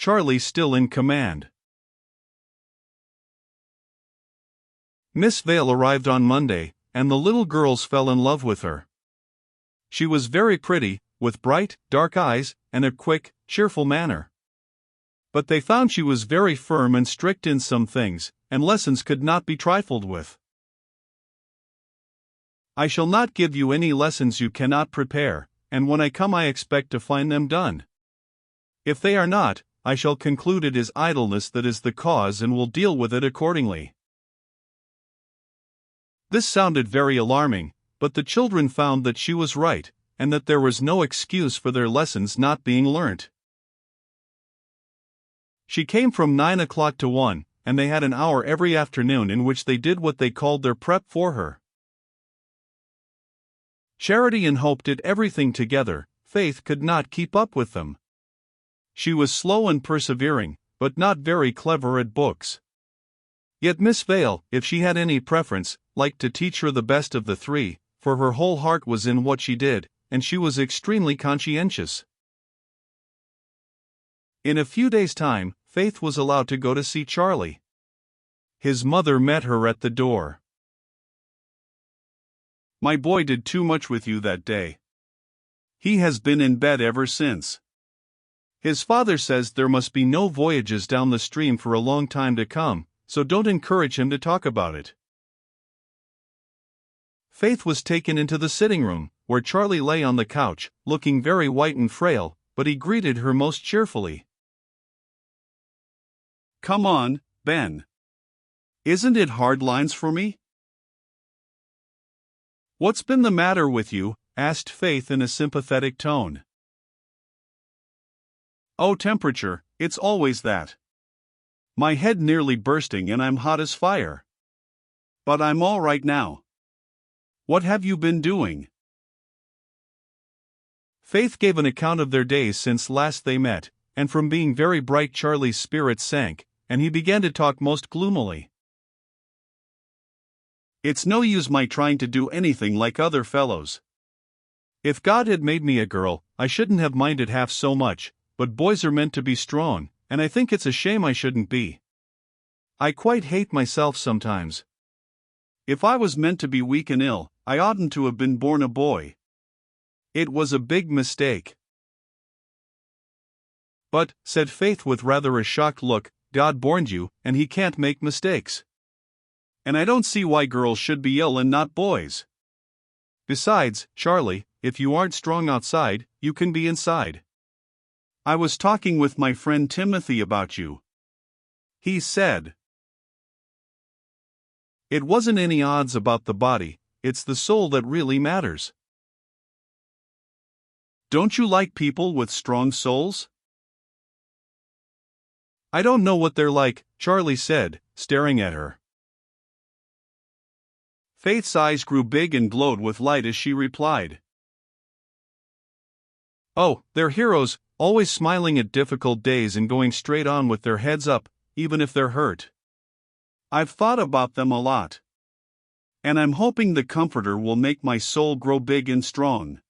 Charlie still in command. Miss Vale arrived on Monday, and the little girls fell in love with her. She was very pretty, with bright, dark eyes, and a quick, cheerful manner. But they found she was very firm and strict in some things, and lessons could not be trifled with. "I shall not give you any lessons you cannot prepare, and when I come I expect to find them done. If they are not, I shall conclude it is idleness that is the cause and will deal with it accordingly." This sounded very alarming, but the children found that she was right, and that there was no excuse for their lessons not being learnt. She came from 9 o'clock to 1, and they had an hour every afternoon in which they did what they called their prep for her. Charity and Hope did everything together. Faith could not keep up with them. She was slow and persevering, but not very clever at books. Yet Miss Vale, if she had any preference, liked to teach her the best of the three, for her whole heart was in what she did, and she was extremely conscientious. In a few days' time, Faith was allowed to go to see Charlie. His mother met her at the door. "My boy did too much with you that day. He has been in bed ever since. His father says there must be no voyages down the stream for a long time to come, so don't encourage him to talk about it." Faith was taken into the sitting room, where Charlie lay on the couch, looking very white and frail, but he greeted her most cheerfully. "Come on, Ben. Isn't it hard lines for me?" "What's been the matter with you?" asked Faith in a sympathetic tone. "Oh, temperature, it's always that. My head nearly bursting and I'm hot as fire. But I'm all right now. What have you been doing?" Faith gave an account of their days since last they met, and from being very bright Charlie's spirits sank, and he began to talk most gloomily. "It's no use my trying to do anything like other fellows. If God had made me a girl, I shouldn't have minded half so much, but boys are meant to be strong, and I think it's a shame I shouldn't be. I quite hate myself sometimes. If I was meant to be weak and ill, I oughtn't to have been born a boy. It was a big mistake." "But," said Faith with rather a shocked look, "God borned you, and He can't make mistakes. And I don't see why girls should be ill and not boys. Besides, Charlie, if you aren't strong outside, you can be inside. I was talking with my friend Timothy about you. He said it wasn't any odds about the body, it's the soul that really matters." "Don't you like people with strong souls?" "I don't know what they're like," Charlie said, staring at her. Faith's eyes grew big and glowed with light as she replied, "Oh, they're heroes, always smiling at difficult days and going straight on with their heads up, even if they're hurt. I've thought about them a lot. And I'm hoping the Comforter will make my soul grow big and strong.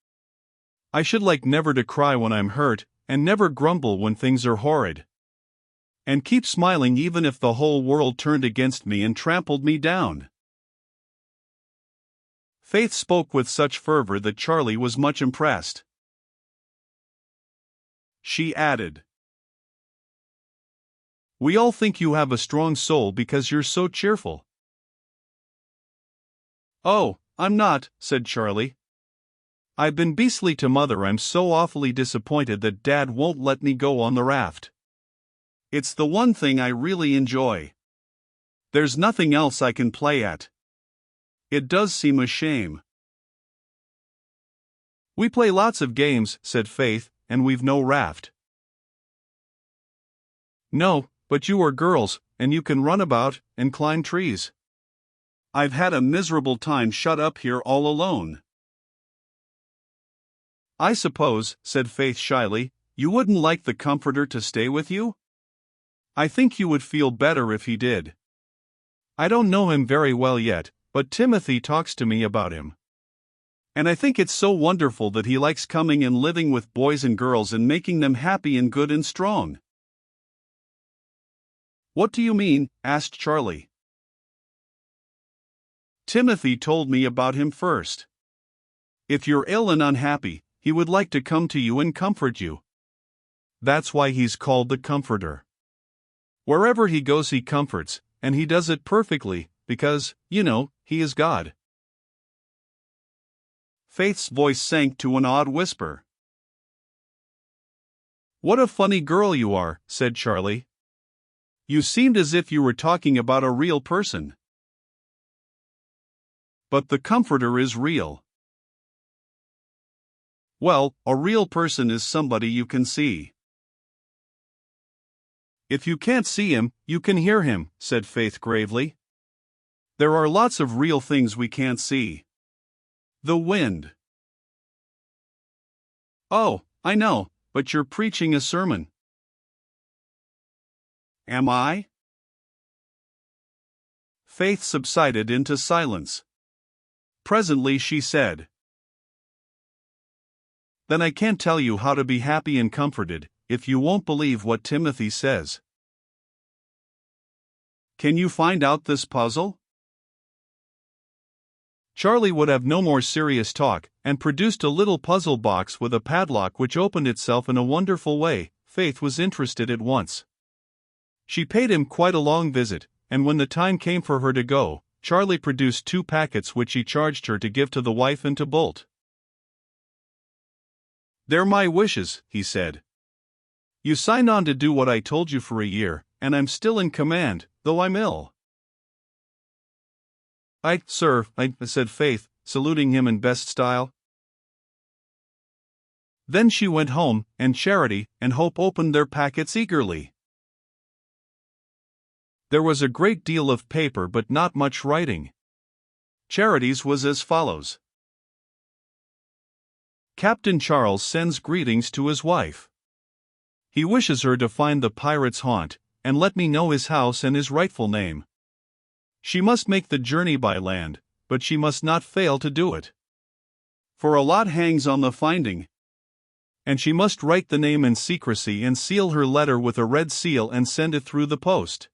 I should like never to cry when I'm hurt, and never grumble when things are horrid. And keep smiling even if the whole world turned against me and trampled me down." Faith spoke with such fervor that Charlie was much impressed. She added, "We all think you have a strong soul because you're so cheerful." "Oh, I'm not," said Charlie. "I've been beastly to Mother. I'm so awfully disappointed that Dad won't let me go on the raft. It's the one thing I really enjoy. There's nothing else I can play at. It does seem a shame." "We play lots of games," said Faith, "and we've no raft." "No, but you are girls, and you can run about and climb trees. I've had a miserable time shut up here all alone." "I suppose," said Faith shyly, "you wouldn't like the Comforter to stay with you? I think you would feel better if he did. I don't know him very well yet, but Timothy talks to me about him. And I think it's so wonderful that he likes coming and living with boys and girls and making them happy and good and strong. What do you mean? Asked Charlie. Timothy told me about him first. If you're ill and unhappy, he would like to come to you and comfort you. That's why he's called the Comforter. Wherever he goes he comforts, and he does it perfectly, because, he is God. Faith's voice sank to an odd whisper. What a funny girl you are, said Charlie. You seemed as if you were talking about a real person. But the Comforter is real. Well, a real person is somebody you can see. If you can't see him, you can hear him, said Faith gravely. There are lots of real things we can't see. The wind. Oh, I know, but you're preaching a sermon. Am I? Faith subsided into silence. Presently she said, Then I can't tell you how to be happy and comforted, if you won't believe what Timothy says. Can you find out this puzzle? Charlie would have no more serious talk, and produced a little puzzle box with a padlock which opened itself in a wonderful way. Faith was interested at once. She paid him quite a long visit, and when the time came for her to go, Charlie produced 2 packets which he charged her to give to the wife and to Bolt. They're my wishes, he said. You signed on to do what I told you for a year, and I'm still in command, though I'm ill. Sir, said Faith, saluting him in best style. Then she went home, and Charity and Hope opened their packets eagerly. There was a great deal of paper but not much writing. Charity's was as follows. Captain Charles sends greetings to his wife. He wishes her to find the pirate's haunt, and let me know his house and his rightful name. She must make the journey by land, but she must not fail to do it. For a lot hangs on the finding. And she must write the name in secrecy and seal her letter with a red seal and send it through the post.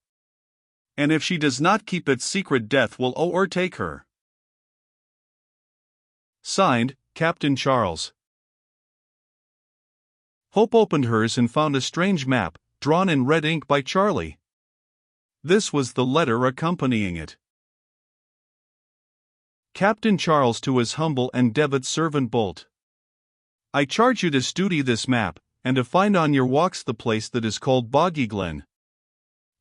And if she does not keep it secret, death will o'ertake her. Signed, Captain Charles. Hope opened hers and found a strange map, drawn in red ink by Charlie. This was the letter accompanying it. Captain Charles to his humble and devout servant Bolt. I charge you to study this map, and to find on your walks the place that is called Boggy Glen.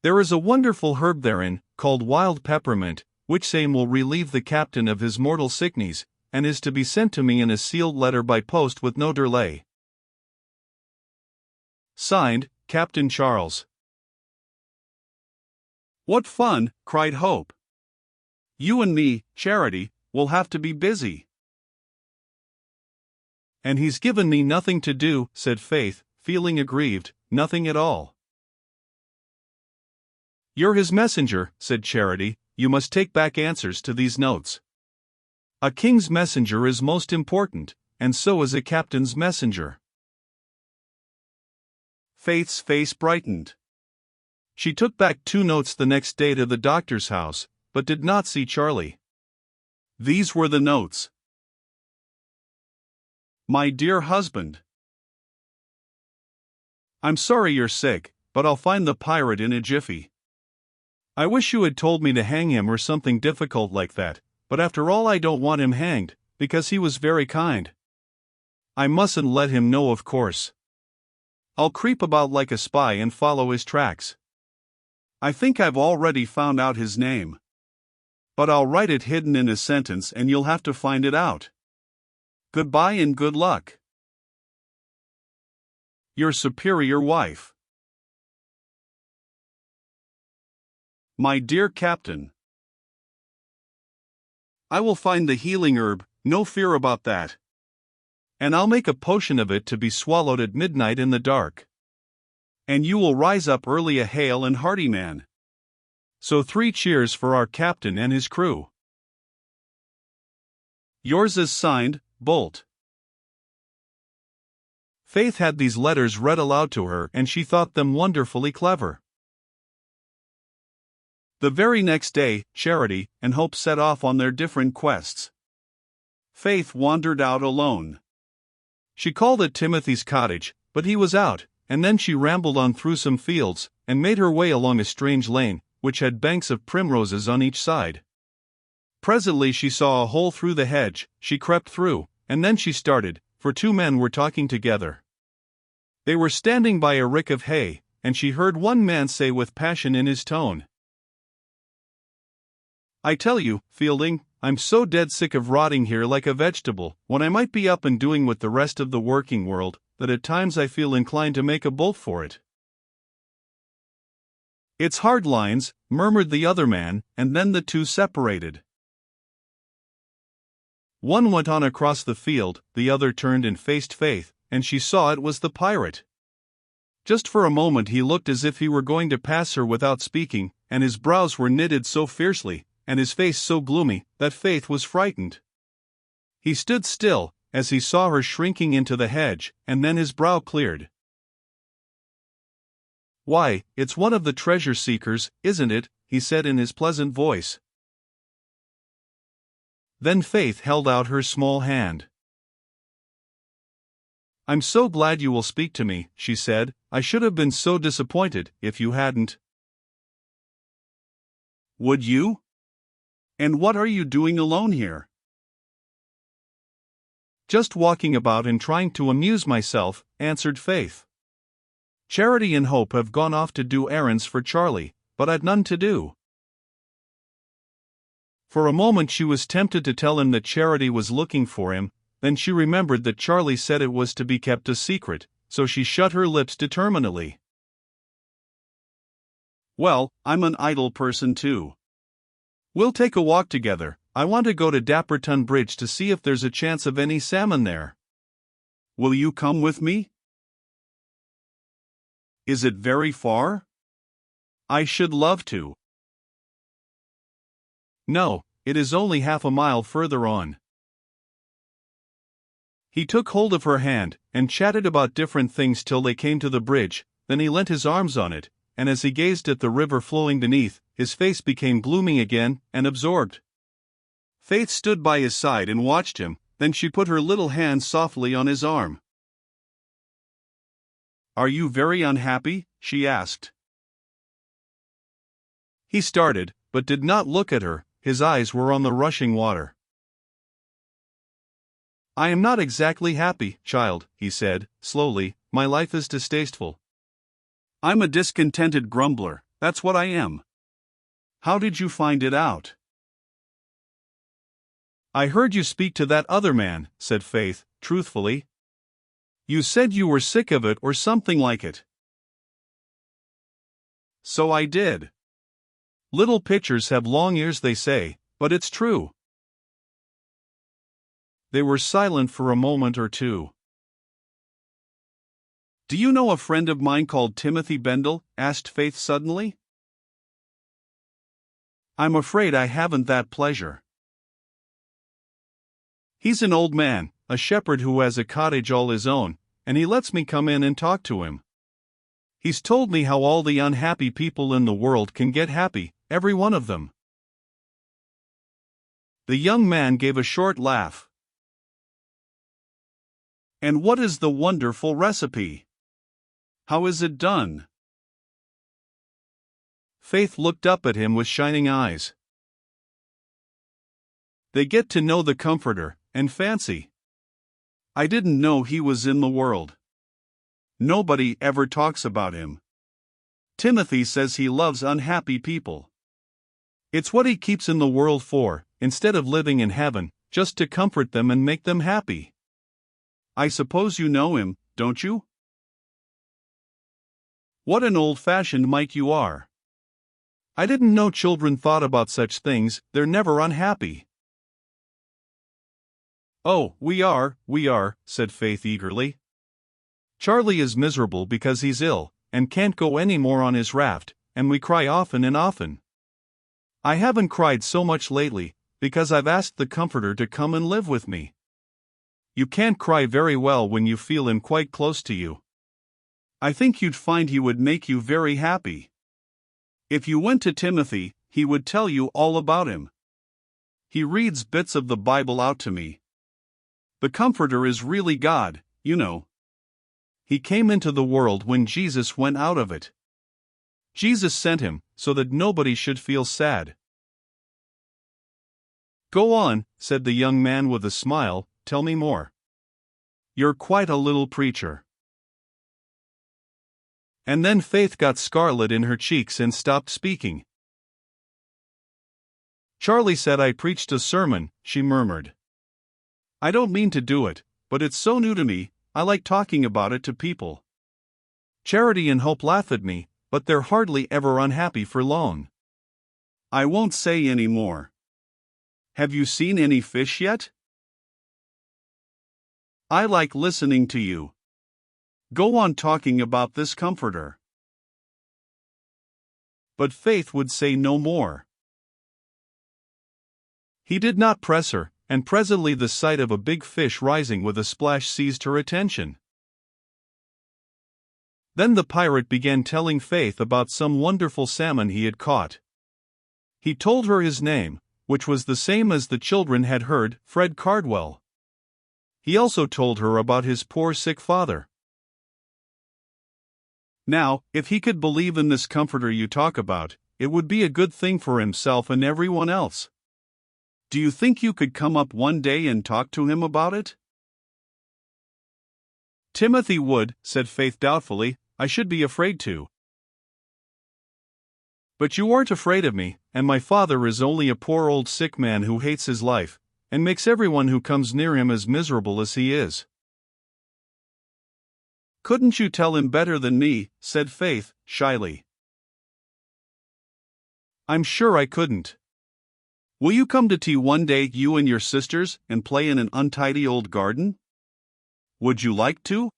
There is a wonderful herb therein, called wild peppermint, which same will relieve the captain of his mortal sickness, and is to be sent to me in a sealed letter by post with no delay. Signed, Captain Charles. What fun, cried Hope. You and me, Charity, will have to be busy. And he's given me nothing to do, said Faith, feeling aggrieved, nothing at all. You're his messenger, said Charity, you must take back answers to these notes. A king's messenger is most important, and so is a captain's messenger. Faith's face brightened. She took back 2 notes the next day to the doctor's house, but did not see Charlie. These were the notes. My dear husband, I'm sorry you're sick, but I'll find the pirate in a jiffy. I wish you had told me to hang him or something difficult like that, but after all I don't want him hanged, because he was very kind. I mustn't let him know, of course. I'll creep about like a spy and follow his tracks. I think I've already found out his name. But I'll write it hidden in a sentence and you'll have to find it out. Goodbye and good luck. Your superior wife. My dear Captain, I will find the healing herb, no fear about that. And I'll make a potion of it to be swallowed at midnight in the dark. And you will rise up early a hale and hearty man. So 3 cheers for our captain and his crew. Yours is signed, Bolt. Faith had these letters read aloud to her and she thought them wonderfully clever. The very next day, Charity and Hope set off on their different quests. Faith wandered out alone. She called at Timothy's cottage, but he was out, and then she rambled on through some fields, and made her way along a strange lane, which had banks of primroses on each side. Presently she saw a hole through the hedge. She crept through, and then she started, for two men were talking together. They were standing by a rick of hay, and she heard one man say with passion in his tone, "I tell you, Fielding, I'm so dead sick of rotting here like a vegetable, when I might be up and doing with the rest of the working world, that at times I feel inclined to make a bolt for it." "It's hard lines," murmured the other man, and then the two separated. One went on across the field, the other turned and faced Faith, and she saw it was the pirate. Just for a moment he looked as if he were going to pass her without speaking, and his brows were knitted so fiercely, and his face so gloomy, that Faith was frightened. He stood still, as he saw her shrinking into the hedge, and then his brow cleared. "Why, it's one of the treasure seekers, isn't it?" he said in his pleasant voice. Then Faith held out her small hand. "I'm so glad you will speak to me," she said. "I should have been so disappointed if you hadn't." "Would you? And what are you doing alone here?" "Just walking about and trying to amuse myself," answered Faith. "Charity and Hope have gone off to do errands for Charlie, but I've none to do." For a moment she was tempted to tell him that Charity was looking for him, then she remembered that Charlie said it was to be kept a secret, so she shut her lips determinedly. "Well, I'm an idle person too. We'll take a walk together. I want to go to Dapperton Bridge to see if there's a chance of any salmon there. Will you come with me?" "Is it very far?" "I should love to." "No, it is only half a mile further on." He took hold of her hand, and chatted about different things till they came to the bridge. Then he leant his arms on it, and as he gazed at the river flowing beneath, his face became gloomy again, and absorbed. Faith stood by his side and watched him, then she put her little hand softly on his arm. "Are you very unhappy?" she asked. He started, but did not look at her. His eyes were on the rushing water. "I am not exactly happy, child," he said, slowly. "My life is distasteful. I'm a discontented grumbler, that's what I am." "How did you find it out?" "I heard you speak to that other man," said Faith, truthfully. "You said you were sick of it or something like it." "So I did. Little pitchers have long ears, they say, but it's true." They were silent for a moment or two. "Do you know a friend of mine called Timothy Bendel?" asked Faith suddenly. "I'm afraid I haven't that pleasure. He's an old man, a shepherd who has a cottage all his own, and he lets me come in and talk to him. He's told me how all the unhappy people in the world can get happy, every one of them." The young man gave a short laugh. "And what is the wonderful recipe? How is it done?" Faith looked up at him with shining eyes. "They get to know the Comforter, and fancy. I didn't know he was in the world. Nobody ever talks about him. Timothy says he loves unhappy people. It's what he keeps in the world for, instead of living in heaven, just to comfort them and make them happy. I suppose you know him, don't you?" "What an old-fashioned mite you are. I didn't know children thought about such things. They're never unhappy." "Oh, we are," said Faith eagerly. "Charlie is miserable because he's ill, and can't go any more on his raft, and we cry often and often. I haven't cried so much lately, because I've asked the Comforter to come and live with me. You can't cry very well when you feel him quite close to you. I think you'd find he would make you very happy. If you went to Timothy, he would tell you all about him. He reads bits of the Bible out to me. The Comforter is really God, you know. He came into the world when Jesus went out of it. Jesus sent him, so that nobody should feel sad. Go on, said the young man with a smile, tell me more. You're quite a little preacher. And then Faith got scarlet in her cheeks and stopped speaking. Charlie said I preached a sermon, she murmured. I don't mean to do it, but it's so new to me, I like talking about it to people. Charity and Hope laugh at me, but they're hardly ever unhappy for long. I won't say any more. Have you seen any fish yet? I like listening to you. Go on talking about this Comforter. But Faith would say no more. He did not press her, and presently the sight of a big fish rising with a splash seized her attention. Then the pirate began telling Faith about some wonderful salmon he had caught. He told her his name, which was the same as the children had heard, Fred Cardwell. He also told her about his poor sick father. Now, if he could believe in this Comforter you talk about, it would be a good thing for himself and everyone else. Do you think you could come up one day and talk to him about it? Timothy would, said Faith doubtfully. I should be afraid to. But you aren't afraid of me, and my father is only a poor old sick man who hates his life, and makes everyone who comes near him as miserable as he is. Couldn't you tell him better than me, said Faith, shyly. I'm sure I couldn't. Will you come to tea one day, you and your sisters, and play in an untidy old garden? Would you like to?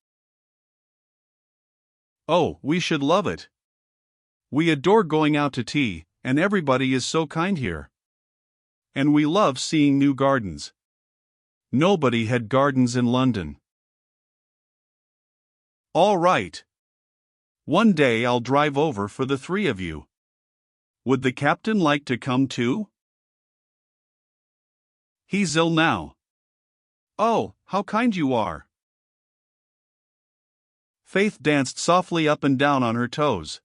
Oh, we should love it. We adore going out to tea, and everybody is so kind here. And we love seeing new gardens. Nobody had gardens in London. All right. One day I'll drive over for the three of you. Would the captain like to come too? He's ill now. Oh, how kind you are. Faith danced softly up and down on her toes.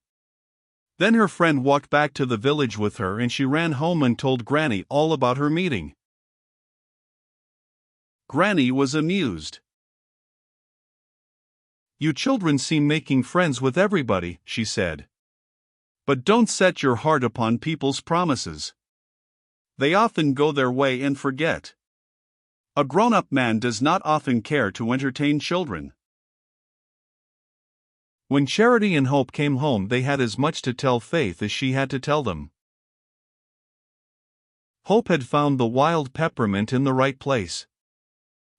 Then her friend walked back to the village with her and she ran home and told Granny all about her meeting. Granny was amused. You children seem making friends with everybody, she said. But don't set your heart upon people's promises. They often go their way and forget. A grown-up man does not often care to entertain children. When Charity and Hope came home, they had as much to tell Faith as she had to tell them. Hope had found the wild peppermint in the right place.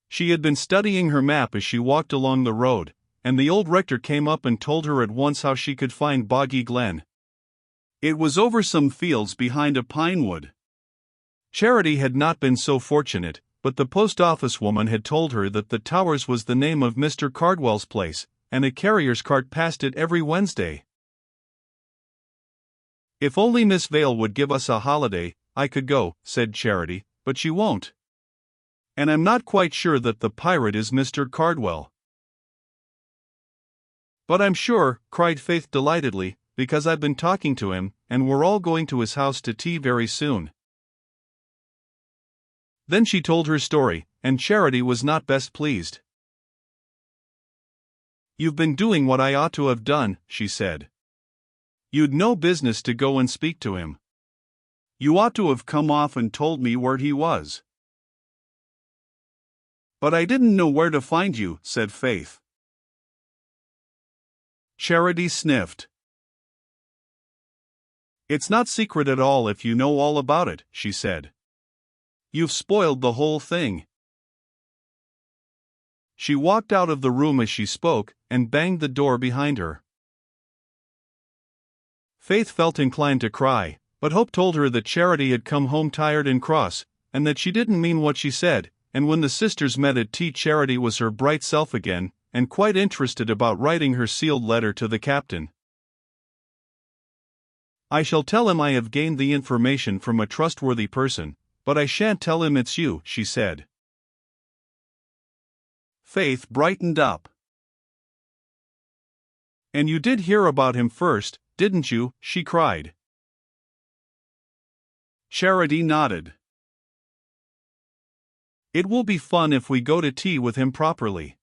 She had been studying her map as she walked along the road, and the old rector came up and told her at once how she could find Boggy Glen. It was over some fields behind a pine wood. Charity had not been so fortunate, but the post office woman had told her that the Towers was the name of Mr. Cardwell's place, and a carrier's cart passed it every Wednesday. If only Miss Vale would give us a holiday, I could go, said Charity, but she won't. And I'm not quite sure that the pirate is Mr. Cardwell. But I'm sure, cried Faith delightedly, because I've been talking to him, and we're all going to his house to tea very soon. Then she told her story, and Charity was not best pleased. You've been doing what I ought to have done, she said. You'd no business to go and speak to him. You ought to have come off and told me where he was. But I didn't know where to find you, said Faith. Charity sniffed. It's not secret at all if you know all about it, she said. You've spoiled the whole thing. She walked out of the room as she spoke, and banged the door behind her. Faith felt inclined to cry, but Hope told her that Charity had come home tired and cross, and that she didn't mean what she said, and when the sisters met at tea Charity was her bright self again, and quite interested about writing her sealed letter to the captain. I shall tell him I have gained the information from a trustworthy person, but I shan't tell him it's you," she said. Faith brightened up. "And you did hear about him first, didn't you?" she cried. Charity nodded. "It will be fun if we go to tea with him properly.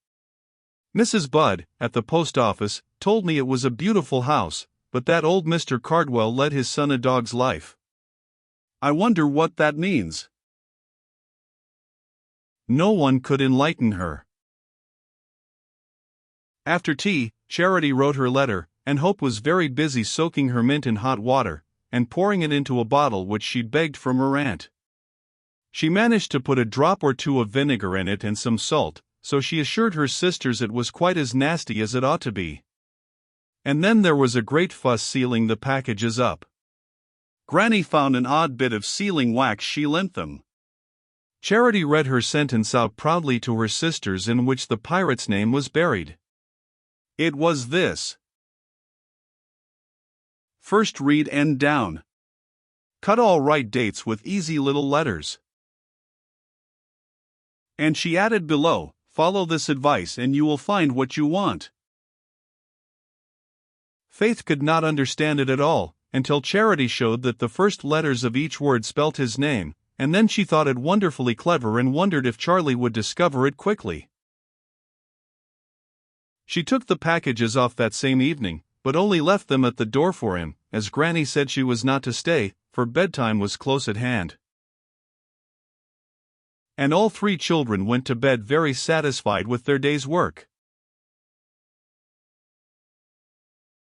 Mrs. Budd, at the post office, told me it was a beautiful house, but that old Mr. Cardwell led his son a dog's life. I wonder what that means." No one could enlighten her. After tea, Charity wrote her letter, and Hope was very busy soaking her mint in hot water, and pouring it into a bottle which she begged from her aunt. She managed to put a drop or two of vinegar in it and some salt, so she assured her sisters it was quite as nasty as it ought to be. And then there was a great fuss sealing the packages up. Granny found an odd bit of sealing wax she lent them. Charity read her sentence out proudly to her sisters in which the pirate's name was buried. It was this: "First read end down. Cut all right dates with easy little letters." And she added below, "Follow this advice and you will find what you want." Faith could not understand it at all, until Charity showed that the first letters of each word spelt his name, and then she thought it wonderfully clever and wondered if Charlie would discover it quickly. She took the packages off that same evening, but only left them at the door for him, as Granny said she was not to stay, for bedtime was close at hand. And all three children went to bed very satisfied with their day's work.